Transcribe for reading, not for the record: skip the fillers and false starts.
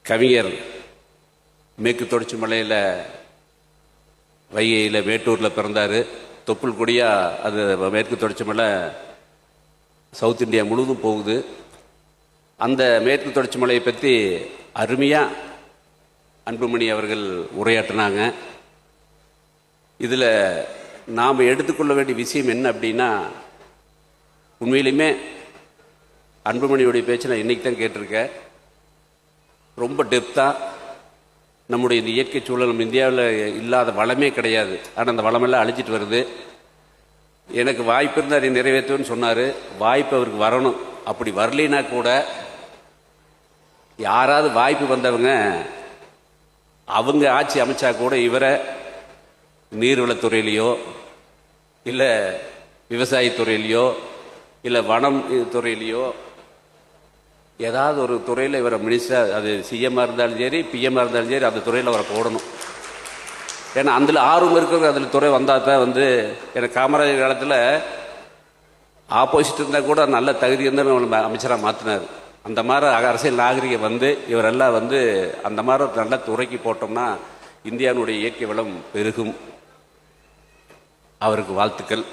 கவிஞர் மேற்கு தொடர்ச்சி மலையில் வைகையில் மேட்டூரில் பிறந்தார். தொப்புள் கொடியாக அது மேற்கு தொடர்ச்சி மலை சவுத் இந்தியா முழுவதும் போகுது. அந்த மேற்கு தொடர்ச்சி மலையை பற்றி அருமையாக அன்புமணி அவர்கள் உரையாற்றினாங்க. இதில் நாம் எடுத்துக்கொள்ள வேண்டிய விஷயம் என்ன அப்படின்னா, உண்மையிலுமே அன்புமணியுடைய பேச்சு நான் இன்றைக்கி தான் கேட்டிருக்கேன். ரொம்ப டெப்த்தாக நம்முடைய இந்த இயற்கை சூழல் நம்ம இந்தியாவில் இல்லாத வளமே கிடையாது. ஆனால் அந்த வளமெல்லாம் அழிச்சிட்டு வருது. எனக்கு வாய்ப்பு இருந்தால் அதை நிறைவேற்றுவேன்னு சொன்னார். வாய்ப்பு அவருக்கு வரணும். அப்படி வரலினா கூட யாராவது வாய்ப்பு வந்தவங்க அவங்க ஆட்சி அமைச்சா கூட இவரை நீர்வளத்துறையிலையோ இல்லை விவசாயத்துறையிலையோ இல்லை வனம் துறையிலையோ ஏதாவது ஒரு துறையில் இவரை மினிஸ்டர், அது சிஎம்மாக இருந்தாலும் சரி பிஎம்மாக இருந்தாலும் சரி, அந்த துறையில் அவரை போடணும். ஏன்னா அதில் ஆர்வம் இருக்கிற அதில் துறை வந்தால் தான் எனக்கு காமராஜர் காலத்தில் ஆப்போசிட் இருந்தால் கூட நல்ல தகுதி இருந்தால் நம்ம அமைச்சராக மாற்றினார். அந்த மாதிரி அரசியல் நாகரிகம் இவரெல்லாம் அந்த மாதிரி நல்ல துறைக்கு போட்டோம்னா இந்தியாவுடைய இயற்கை வளம் பெருகும். அவருக்கு வாழ்த்துக்கள்.